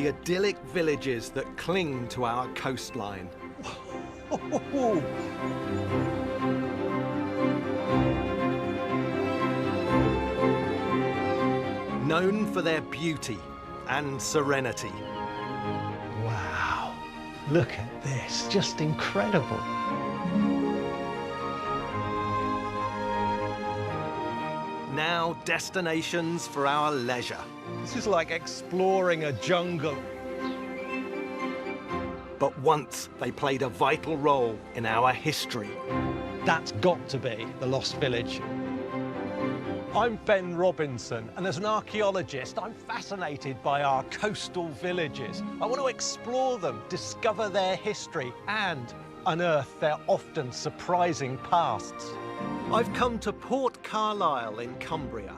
the idyllic villages that cling to our coastline. Known for their beauty and serenity. Wow, look at this, just incredible. Now destinations for our leisure. This is like exploring a jungle. But once they played a vital role in our history. That's got to be the Lost Village. I'm Ben Robinson, and as an archaeologist, I'm fascinated by our coastal villages. I want to explore them, discover their history, and unearth their often surprising pasts. I've come to Port Carlisle in Cumbria.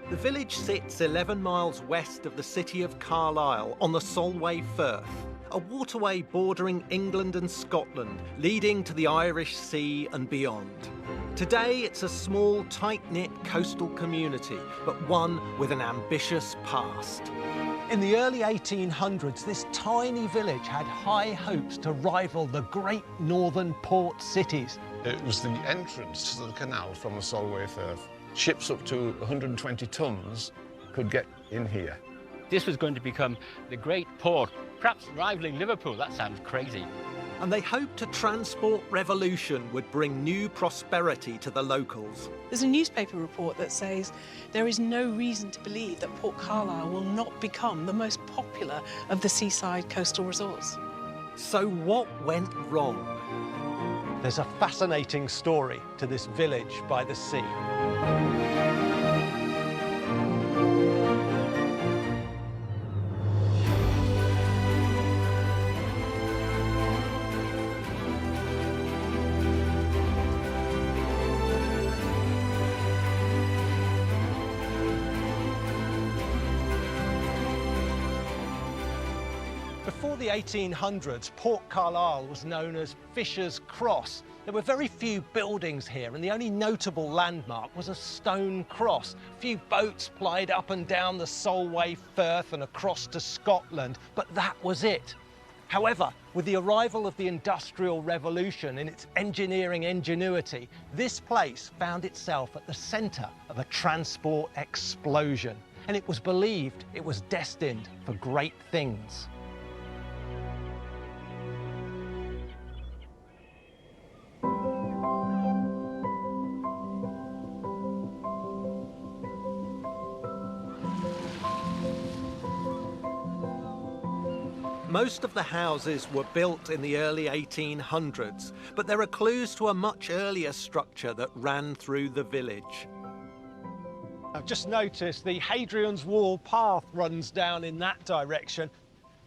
The village sits 11 miles west of the city of Carlisle on the Solway Firth, a waterway bordering England and Scotland, leading to the Irish Sea and beyond. Today, it's a small, tight-knit coastal community, but one with an ambitious past. In the early 1800s, this tiny village had high hopes to rival the great northern port cities. It was the entrance to the canal from the Solway Firth. Ships up to 120 tons could get in here. This was going to become the great port, perhaps rivaling Liverpool. That sounds crazy. And they hoped a transport revolution would bring new prosperity to the locals. There's a newspaper report that says there is no reason to believe that Port Carlisle will not become the most popular of the seaside coastal resorts. So what went wrong? There's a fascinating story to this village by the sea. Before the 1800s, Port Carlisle was known as Fisher's Cross. There were very few buildings here, and the only notable landmark was a stone cross. A few boats plied up and down the Solway Firth and across to Scotland, but that was it. However, with the arrival of the Industrial Revolution and its engineering ingenuity, this place found itself at the centre of a transport explosion, and it was believed it was destined for great things. Most of the houses were built in the early 1800s, but there are clues to a much earlier structure that ran through the village. I've just noticed the Hadrian's Wall path runs down in that direction.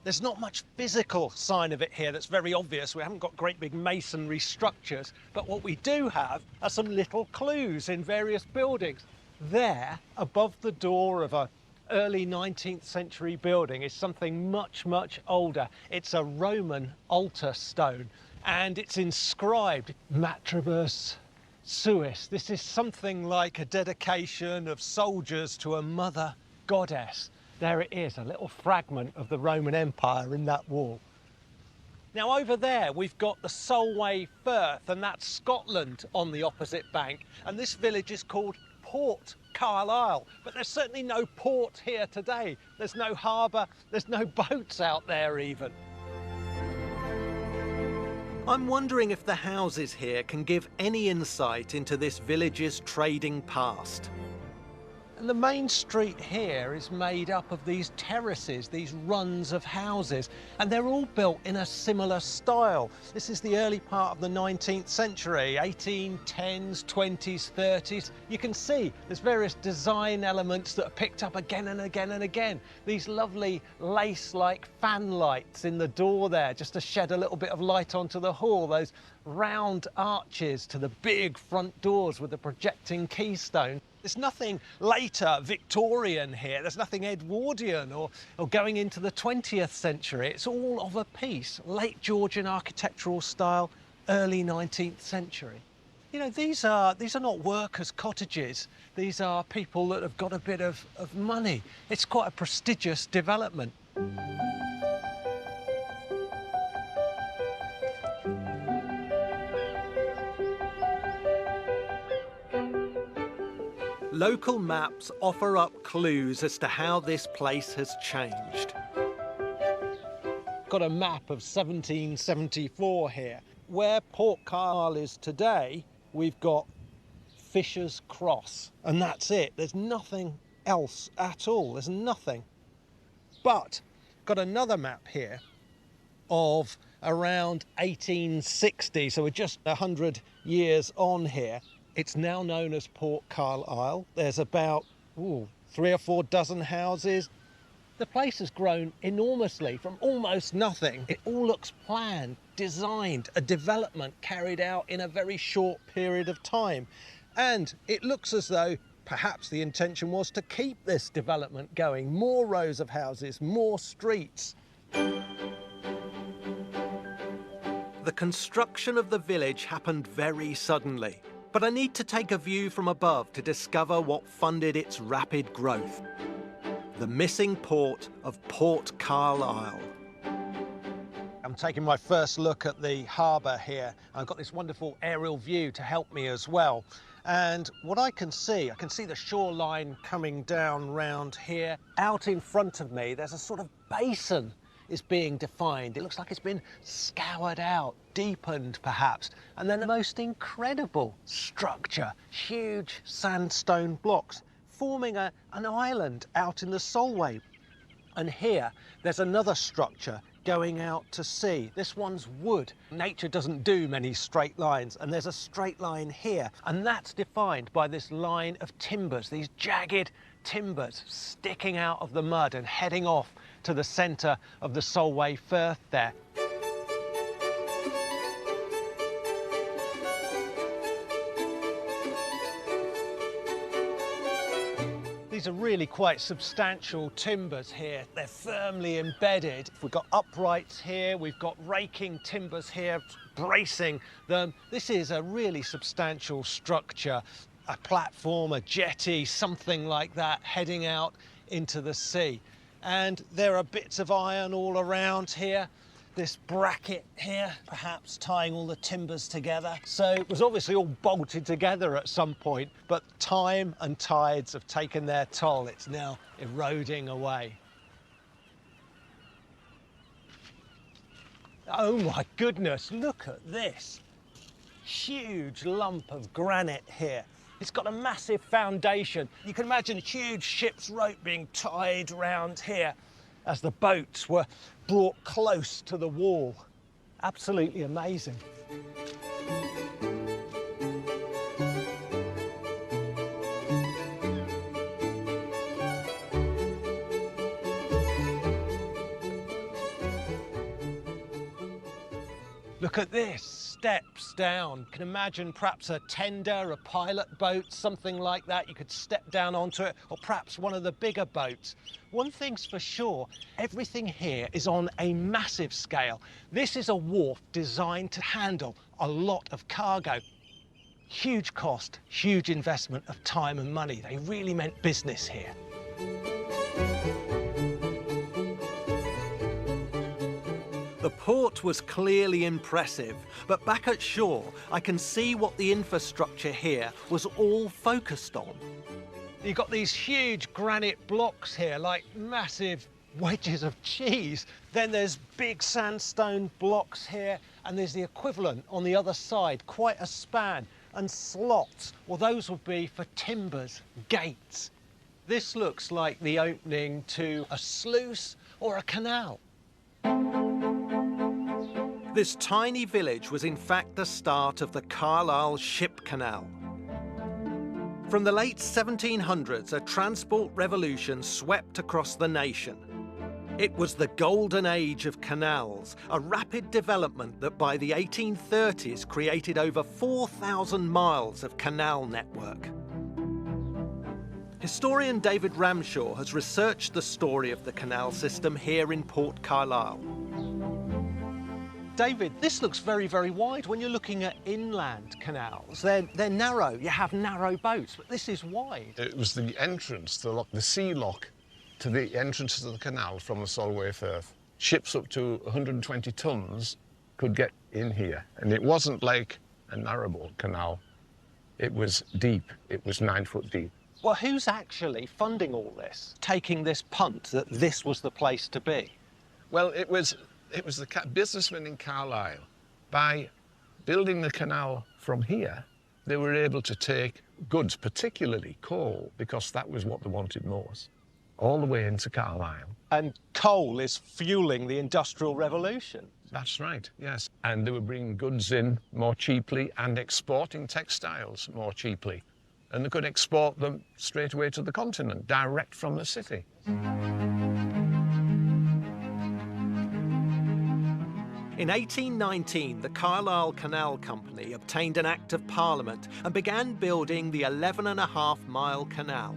There's not much physical sign of it here that's very obvious. We haven't got great big masonry structures, but what we do have are some little clues in various buildings. There, above the door of a early 19th century building, is something much, much older. It's a Roman altar stone, and it's inscribed Matribus Suis. This is something like a dedication of soldiers to a mother goddess. There it is, a little fragment of the Roman Empire in that wall. Now over there we've got the Solway Firth, and that's Scotland on the opposite bank, and this village is called Port Carlisle, but there's certainly no port here today. There's no harbour, there's no boats out there even. I'm wondering if the houses here can give any insight into this village's trading past. And the main street here is made up of these terraces, these runs of houses, and they're all built in a similar style. This is the early part of the 19th century, 1810s, 20s, 30s. You can see there's various design elements that are picked up again and again and again. These lovely lace-like fan lights in the door there, just to shed a little bit of light onto the hall. Those round arches to the big front doors with the projecting keystone. There's nothing later Victorian here. There's nothing Edwardian or going into the 20th century. It's all of a piece. Late Georgian architectural style, early 19th century. You know, these are not workers' cottages. These are people that have got a bit of money. It's quite a prestigious development. Local maps offer up clues as to how this place has changed. Got a map of 1774 here. Where Port Carlisle is today, we've got Fisher's Cross, and that's it. There's nothing else at all. There's nothing. But got another map here of around 1860, so we're just 100 years on here. It's now known as Port Carlisle. There's about 3 or 4 dozen houses. The place has grown enormously from almost nothing. It all looks planned, designed, a development carried out in a very short period of time. And it looks as though perhaps the intention was to keep this development going. More rows of houses, more streets. The construction of the village happened very suddenly, but I need to take a view from above to discover what funded its rapid growth. The missing port of Port Carlisle. I'm taking my first look at the harbour here. I've got this wonderful aerial view to help me as well. And what I can see the shoreline coming down round here. Out in front of me, there's a sort of basin is being defined. It looks like it's been scoured out, deepened perhaps. And then the most incredible structure, huge sandstone blocks, forming an island out in the Solway. And here, there's another structure going out to sea. This one's wood. Nature doesn't do many straight lines, and there's a straight line here, and that's defined by this line of timbers, these jagged timbers sticking out of the mud and heading off to the centre of the Solway Firth there. These are really quite substantial timbers here. They're firmly embedded. We've got uprights here, we've got raking timbers here, bracing them. This is a really substantial structure, a platform, a jetty, something like that, heading out into the sea. And there are bits of iron all around here. This bracket here, perhaps tying all the timbers together. So it was obviously all bolted together at some point, but time and tides have taken their toll. It's now eroding away. Oh my goodness, look at this. Huge lump of granite here. It's got a massive foundation. You can imagine a huge ship's rope being tied round here as the boats were brought close to the wall. Absolutely amazing. Look at this, steps down. You can imagine perhaps a tender, a pilot boat, something like that. You could step down onto it, or perhaps one of the bigger boats. One thing's for sure, everything here is on a massive scale. This is a wharf designed to handle a lot of cargo. Huge cost, huge investment of time and money. They really meant business here. The port was clearly impressive, but back at shore, I can see what the infrastructure here was all focused on. You've got these huge granite blocks here, like massive wedges of cheese. Then there's big sandstone blocks here, and there's the equivalent on the other side, quite a span, and slots. Well, those would be for timbers, gates. This looks like the opening to a sluice or a canal. This tiny village was in fact the start of the Carlisle Ship Canal. From the late 1700s, a transport revolution swept across the nation. It was the golden age of canals, a rapid development that by the 1830s created over 4,000 miles of canal network. Historian David Ramshaw has researched the story of the canal system here in Port Carlisle. David, this looks very, very wide. When you're looking at inland canals, they're narrow. You have narrow boats, but this is wide. It was the entrance, the sea lock, to the entrance to the canal from the Solway Firth. Ships up to 120 tons could get in here. And it wasn't like a narrowboat canal. It was deep. It was 9 foot deep. Well, who's actually funding all this, taking this punt that this was the place to be? Well, it was the businessmen in Carlisle. By building the canal from here, they were able to take goods, particularly coal, because that was what they wanted most, all the way into Carlisle. And coal is fueling the Industrial Revolution. That's right, yes. And they were bringing goods in more cheaply and exporting textiles more cheaply. And they could export them straight away to the continent, direct from the city. In 1819, the Carlisle Canal Company obtained an Act of Parliament and began building the 11.5-mile canal.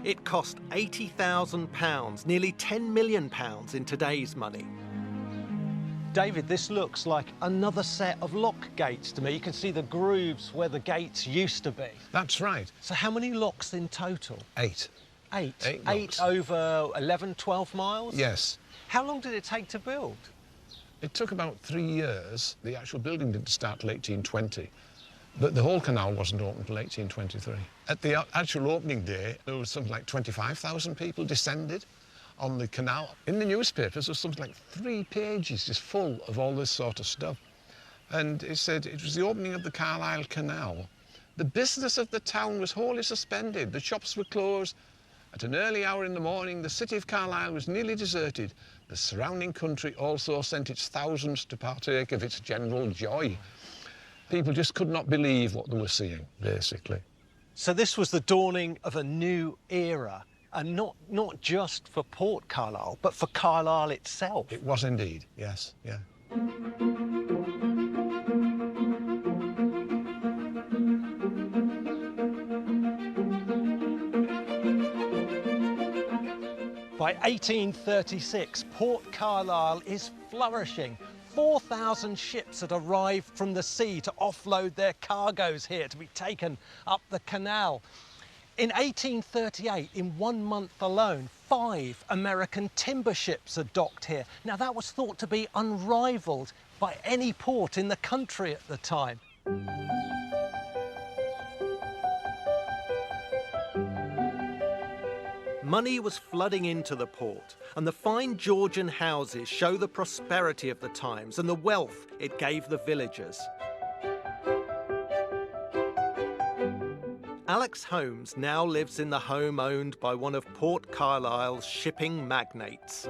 It cost £80,000, nearly £10 million in today's money. David, this looks like another set of lock gates to me. You can see the grooves where the gates used to be. That's right. So how many locks in total? 8. Eight. Eight Eight locks. over 11, 12 miles? Yes. How long did it take to build? It took about 3 years. The actual building didn't start till 1820. But the whole canal wasn't open until 1823. At the actual opening day, there was something like 25,000 people descended on the canal. In the newspapers, there was something like 3 pages just full of all this sort of stuff. And it said it was the opening of the Carlisle Canal. The business of the town was wholly suspended. The shops were closed. At an early hour in the morning, the city of Carlisle was nearly deserted. The surrounding country also sent its thousands to partake of its general joy. People just could not believe what they were seeing, basically. So this was the dawning of a new era, and not just for Port Carlisle, but for Carlisle itself. It was indeed, yes, yeah. By 1836, Port Carlisle is flourishing. 4,000 ships had arrived from the sea to offload their cargoes here to be taken up the canal. In 1838, in 1 month alone, 5 American timber ships had docked here. Now, that was thought to be unrivalled by any port in the country at the time. Money was flooding into the port, and the fine Georgian houses show the prosperity of the times and the wealth it gave the villagers. Alex Holmes now lives in the home owned by one of Port Carlisle's shipping magnates.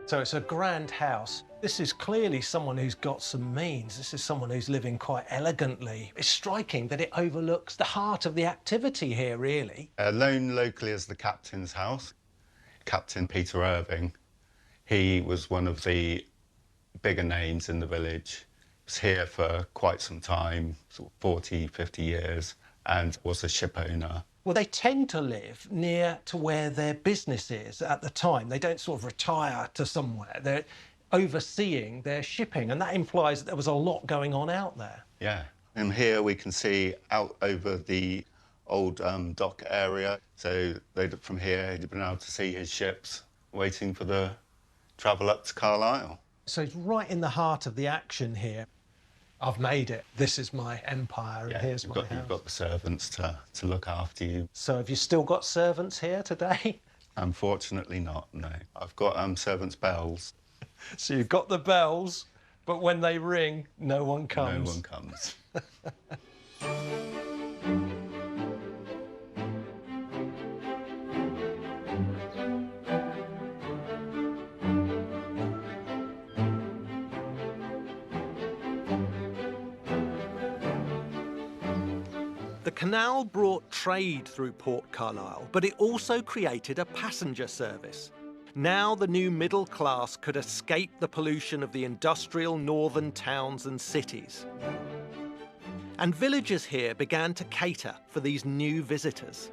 So it's a grand house. This is clearly someone who's got some means. This is someone who's living quite elegantly. It's striking that it overlooks the heart of the activity here, really. Known locally as the Captain's House, Captain Peter Irving. He was one of the bigger names in the village. He was here for quite some time, sort of 40, 50 years, and was a ship owner. Well, they tend to live near to where their business is at the time. They don't sort of retire to somewhere. They're overseeing their shipping, and that implies that there was a lot going on out there. Yeah, and here we can see out over the old dock area. So from here, he'd been able to see his ships waiting for the travel up to Carlisle. So it's right in the heart of the action here. I've made it. This is my empire, and here's my house. You've got the servants to look after you. So have you still got servants here today? Unfortunately not, no. I've got servants' bells. So you've got the bells, but when they ring, no one comes. No one comes. The canal brought trade through Port Carlisle, but it also created a passenger service. Now the new middle class could escape the pollution of the industrial northern towns and cities. And villagers here began to cater for these new visitors.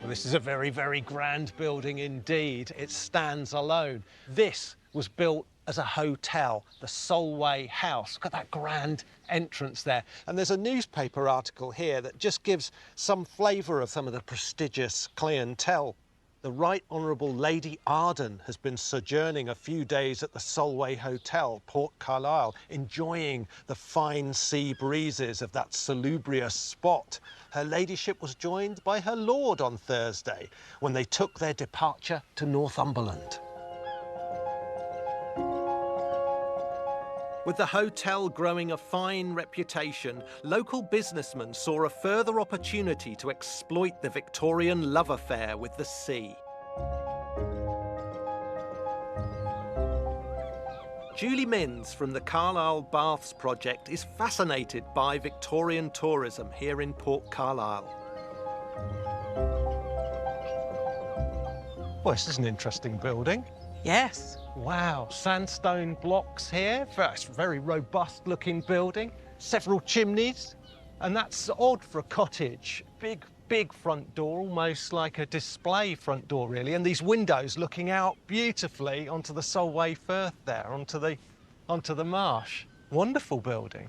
Well, this is a very, very grand building indeed. It stands alone. This was built as a hotel, the Solway House. Look at that grand entrance there. And there's a newspaper article here that just gives some flavour of some of the prestigious clientele. The Right Honourable Lady Arden has been sojourning a few days at the Solway Hotel, Port Carlisle, enjoying the fine sea breezes of that salubrious spot. Her ladyship was joined by her lord on Thursday when they took their departure to Northumberland. With the hotel growing a fine reputation, local businessmen saw a further opportunity to exploit the Victorian love affair with the sea. Julie Minns from the Carlisle Baths project is fascinated by Victorian tourism here in Port Carlisle. Well, this is an interesting building. Yes. Wow, sandstone blocks here. It's a very robust looking building. Several chimneys. And that's odd for a cottage. Big front door, almost like a display front door, really. And these windows looking out beautifully onto the Solway Firth there, onto the marsh. Wonderful building.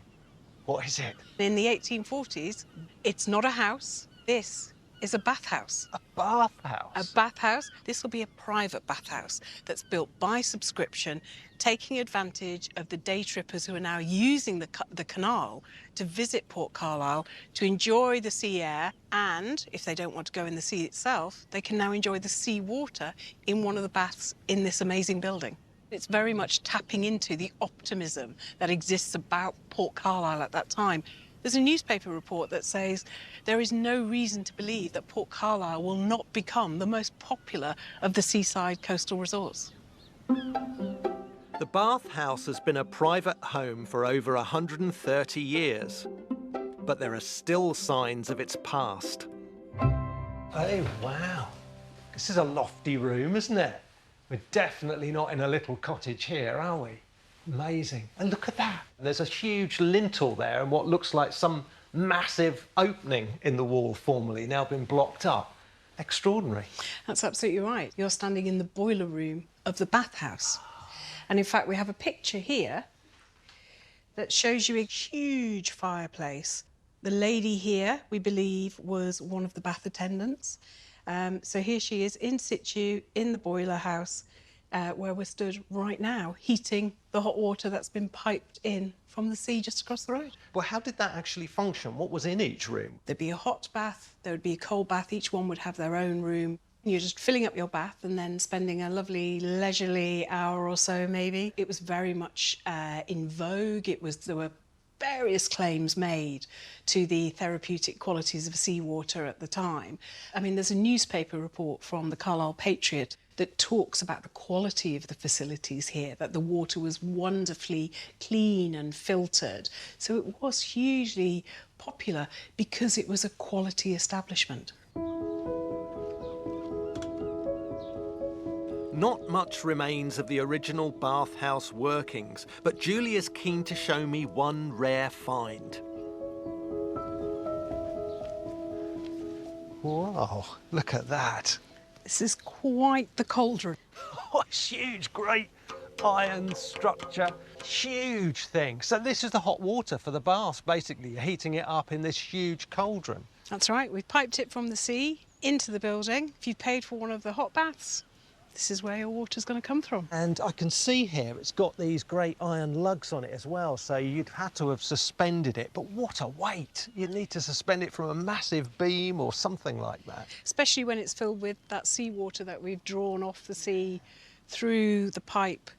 What is it? In the 1840s, it's not a house. This is a bathhouse. A bathhouse? A bathhouse. This will be a private bathhouse that's built by subscription, taking advantage of the day trippers who are now using the canal to visit Port Carlisle, to enjoy the sea air, and if they don't want to go in the sea itself, they can now enjoy the sea water in one of the baths in this amazing building. It's very much tapping into the optimism that exists about Port Carlisle at that time. There's a newspaper report that says there is no reason to believe that Port Carlisle will not become the most popular of the seaside coastal resorts. The bathhouse has been a private home for over 130 years, but there are still signs of its past. Oh, wow. This is a lofty room, isn't it? We're definitely not in a little cottage here, are we? Amazing. And look at that. There's a huge lintel there and what looks like some massive opening in the wall formerly, now been blocked up. Extraordinary. That's absolutely right. You're standing in the boiler room of the bathhouse. And in fact, we have a picture here that shows you a huge fireplace. The lady here, we believe, was one of the bath attendants. So here she is in situ in the boiler house where we're stood right now, heating the hot water that's been piped in from the sea just across the road. Well, how did that actually function? What was in each room? There'd be a hot bath, there would be a cold bath, each one would have their own room. You're just filling up your bath and then spending a lovely leisurely hour or so maybe. It was very much in vogue. There were various claims made to the therapeutic qualities of seawater at the time. I mean, there's a newspaper report from the Carlisle Patriot that talks about the quality of the facilities here, that the water was wonderfully clean and filtered. So it was hugely popular because it was a quality establishment. Not much remains of the original bathhouse workings, but Julie is keen to show me one rare find. Whoa, look at that. This is quite the cauldron. What a huge, great iron structure. Huge thing. So this is the hot water for the baths, basically. You're heating it up in this huge cauldron. That's right. We've piped it from the sea into the building. If you've paid for one of the hot baths, this is where your water's going to come from. And I can see here it's got these great iron lugs on it as well, so you'd had to have suspended it. But what a weight! You'd need to suspend it from a massive beam or something like that. Especially when it's filled with that seawater that we've drawn off the sea through the pipe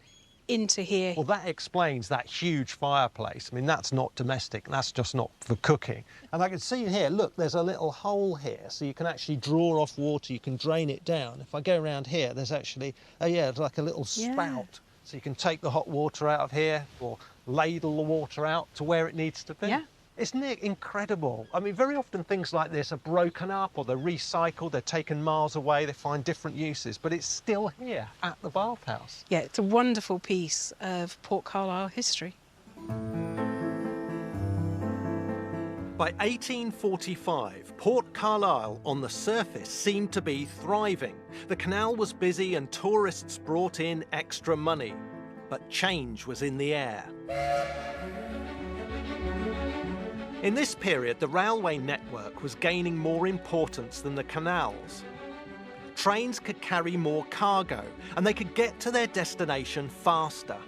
into here. Well, that explains that huge fireplace. I mean, that's not domestic, that's just not for cooking. And I can see here, look, there's a little hole here, so you can actually draw off water, you can drain it down. If I go around here, there's actually, it's like a little spout. So you can take the hot water out of here or ladle the water out to where it needs to be. Yeah. Isn't it incredible? I mean, very often things like this are broken up or they're recycled, they're taken miles away, they find different uses, but it's still here at the bathhouse. Yeah, it's a wonderful piece of Port Carlisle history. By 1845, Port Carlisle on the surface seemed to be thriving. The canal was busy and tourists brought in extra money, but change was in the air. In this period, the railway network was gaining more importance than the canals. trains could carry more cargo and they could get to their destination faster.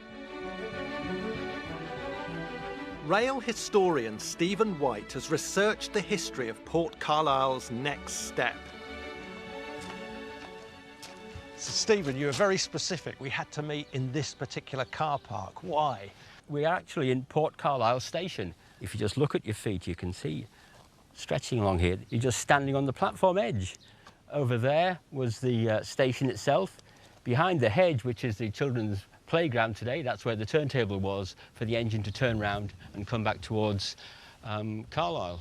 Rail historian Stephen White has researched the history of Port Carlisle's next step. So, Stephen, you were very specific. We had to meet in this particular car park. Why? We're actually in Port Carlisle station. If you just look at your feet, you can see stretching along here. You're just standing on the platform edge. Over there was the station itself. Behind the hedge, which is the children's playground today, that's where the turntable was for the engine to turn round and come back towards Carlisle.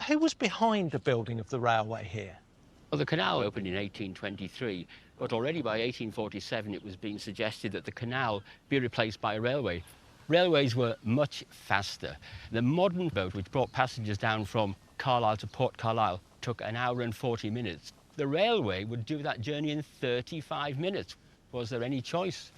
Who was behind the building of the railway here? Well, the canal opened in 1823, but already by 1847 it was being suggested that the canal be replaced by a railway. Railways were much faster. The modern boat, which brought passengers down from Carlisle to Port Carlisle, took an hour and 40 minutes. The railway would do that journey in 35 minutes. Was there any choice?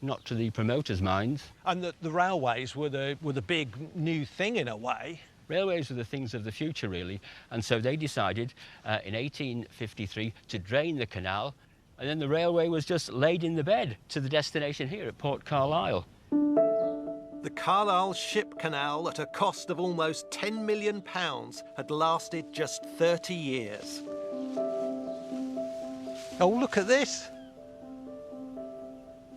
Not to the promoters' minds. And the railways were the big new thing in a way. Railways were the things of the future, really, and so they decided in 1853 to drain the canal, and then the railway was just laid in the bed to the destination here at Port Carlisle. The Carlisle Ship Canal, at a cost of almost £10 million, had lasted just 30 years. Oh, look at this.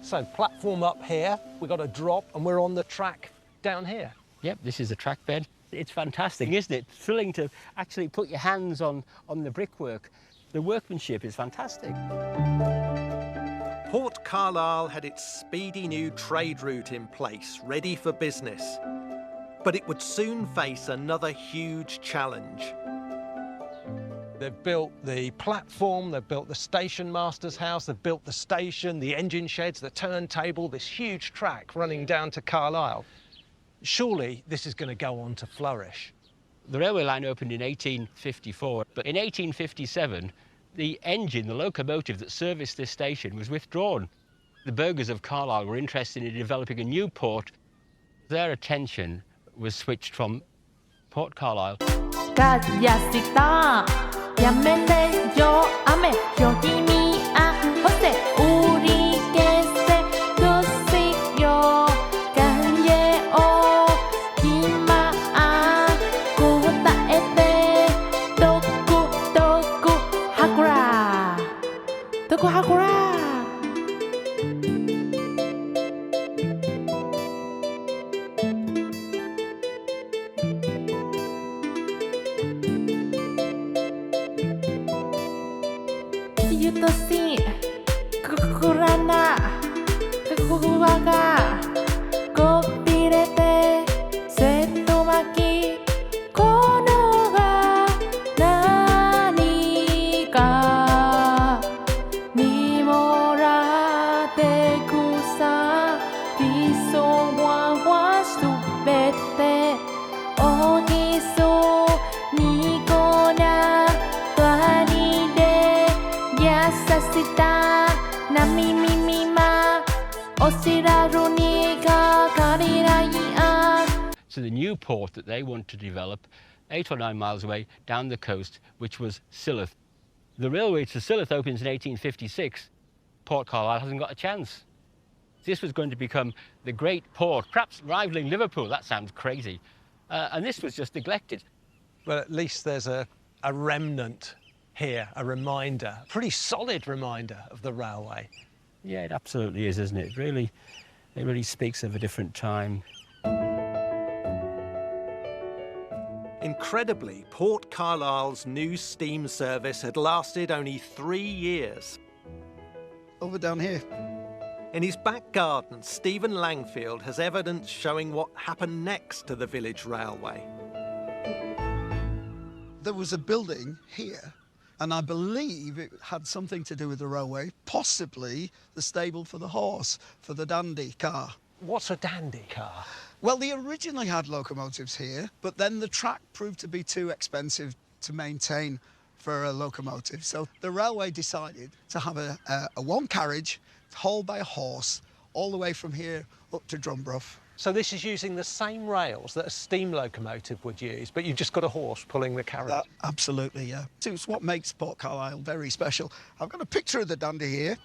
So, platform up here, we've got a drop, and we're on the track down here. Yep, this is a track bed. It's fantastic, isn't it? Thrilling to actually put your hands on the brickwork. The workmanship is fantastic. Port Carlisle had its speedy new trade route in place, ready for business. But it would soon face another huge challenge. They've built the platform, they've built the station master's house, they've built the station, the engine sheds, the turntable, this huge track running down to Carlisle. Surely this is going to go on to flourish. The railway line opened in 1854, but in 1857, the engine, the locomotive that serviced this station, was withdrawn. The burghers of Carlisle were interested in developing a new port. Their attention was switched from Port Carlisle. So the new port that they want to develop, 8 or 9 miles away down the coast, which was Silleth. The railway to Silleth opens in 1856. Port Carlisle hasn't got a chance. This was going to become the great port, perhaps rivaling Liverpool. That sounds crazy. And this was just neglected. But at least there's a remnant here, a reminder, a pretty solid reminder of the railway. Yeah, it absolutely is, isn't it? It really speaks of a different time. Incredibly, Port Carlisle's new steam service had lasted only 3 years. Over down here. In his back garden, Stephen Langfield has evidence showing what happened next to the village railway. There was a building here, and I believe it had something to do with the railway, possibly the stable for the horse, for the dandy car. What's a dandy car? Well, they originally had locomotives here, but then the track proved to be too expensive to maintain for a locomotive. So the railway decided to have a one carriage hauled by a horse all the way from here up to Drumbrough. So this is using the same rails that a steam locomotive would use, but you've just got a horse pulling the carriage. Absolutely, yeah. It's what makes Port Carlisle very special. I've got a picture of the dandy here.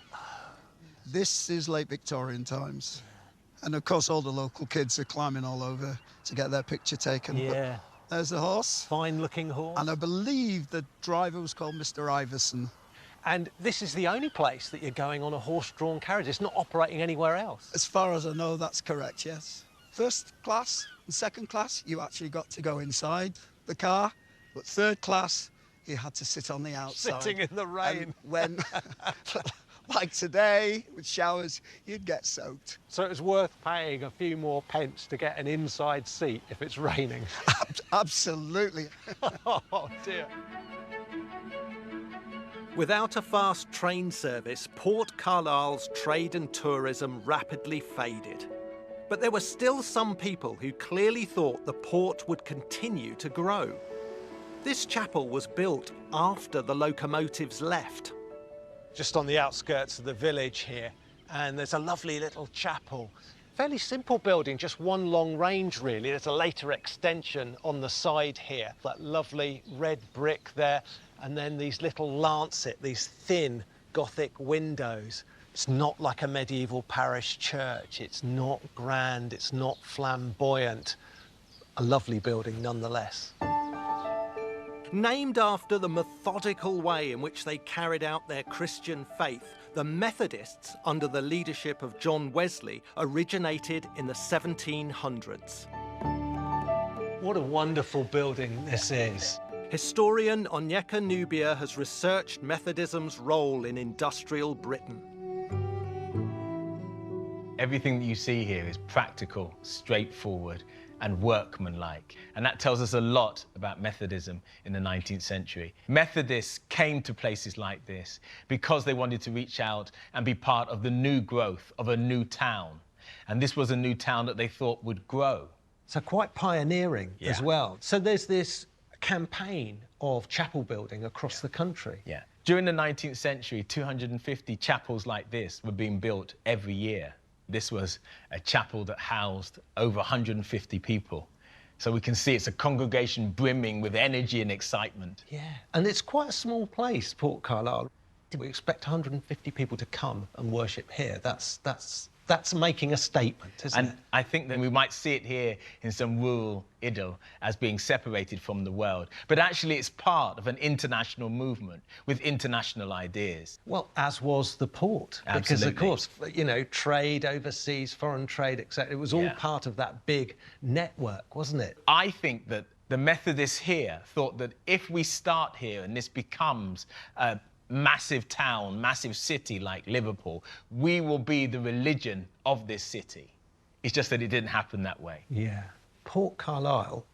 This is late Victorian times. And of course, all the local kids are climbing all over to get their picture taken. Yeah. But there's the horse. Fine-looking horse. And I believe the driver was called Mr. Iverson. And this is the only place that you're going on a horse-drawn carriage. It's not operating anywhere else. As far as I know, that's correct, yes. First class and second class, you actually got to go inside the car. But third class, you had to sit on the outside. Sitting in the rain. And when, like today, with showers, you'd get soaked. So it's worth paying a few more pence to get an inside seat if it's raining. Absolutely. Oh, dear. Without a fast train service, Port Carlisle's trade and tourism rapidly faded. But there were still some people who clearly thought the port would continue to grow. This chapel was built after the locomotives left. Just on the outskirts of the village here, and there's a lovely little chapel. Fairly simple building, just one long range really. There's a later extension on the side here, that lovely red brick there, and then these little lancet, these thin Gothic windows. It's not like a medieval parish church. It's not grand, it's not flamboyant. A lovely building nonetheless. Named after the methodical way in which they carried out their Christian faith, the Methodists, under the leadership of John Wesley, originated in the 1700s. What a wonderful building this is. Historian Onyeka Nubia has researched Methodism's role in industrial Britain. Everything that you see here is practical, straightforward, and workmanlike. And that tells us a lot about Methodism in the 19th century. Methodists came to places like this because they wanted to reach out and be part of the new growth of a new town. And this was a new town that they thought would grow. So quite pioneering Yeah. as well. So there's this campaign of chapel building across the country. Yeah. During the 19th century, 250 chapels like this were being built every year. This was a chapel that housed over 150 people. So we can see it's a congregation brimming with energy and excitement. Yeah, and it's quite a small place, Port Carlisle. We expect 150 people to come and worship here. That's making a statement, isn't it? And I think that we might see it here in some rural idyll as being separated from the world. But actually it's part of an international movement with international ideas. Well, as was the port. Because, of course, you know, trade overseas, foreign trade, etc. It was all part of that big network, wasn't it? I think that the Methodists here thought that if we start here and this becomes a massive town, massive city like Liverpool, we will be the religion of this city. It's just that it didn't happen that way. Yeah. Port Carlisle,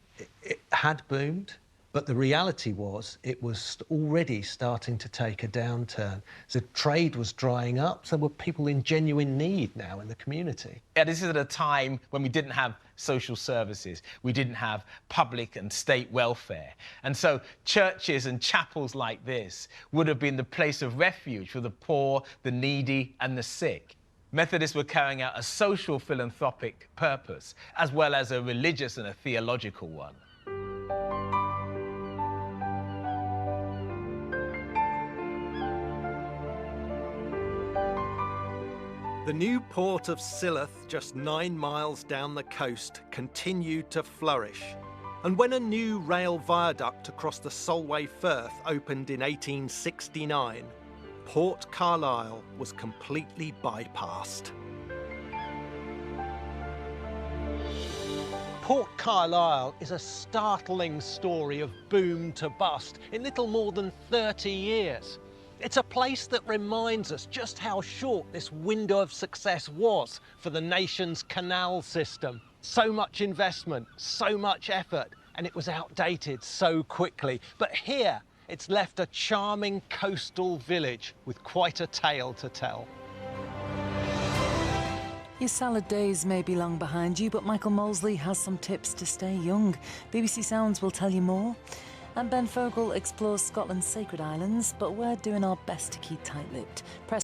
it had boomed, but the reality was it was already starting to take a downturn. So trade was drying up, so were people in genuine need now in the community. Yeah, this is at a time when we didn't have social services, we didn't have public and state welfare. And so churches and chapels like this would have been the place of refuge for the poor, the needy and the sick. Methodists were carrying out a social philanthropic purpose, as well as a religious and a theological one. The new port of Silloth, just 9 miles down the coast, continued to flourish. And when a new rail viaduct across the Solway Firth opened in 1869, Port Carlisle was completely bypassed. Port Carlisle is a startling story of boom to bust in little more than 30 years. It's a place that reminds us just how short this window of success was for the nation's canal system. So much investment, so much effort, and it was outdated so quickly. But here, it's left a charming coastal village with quite a tale to tell. Your salad days may be long behind you, but Michael Molesley has some tips to stay young. BBC Sounds will tell you more. And Ben Fogle explores Scotland's sacred islands, but we're doing our best to keep tight-lipped.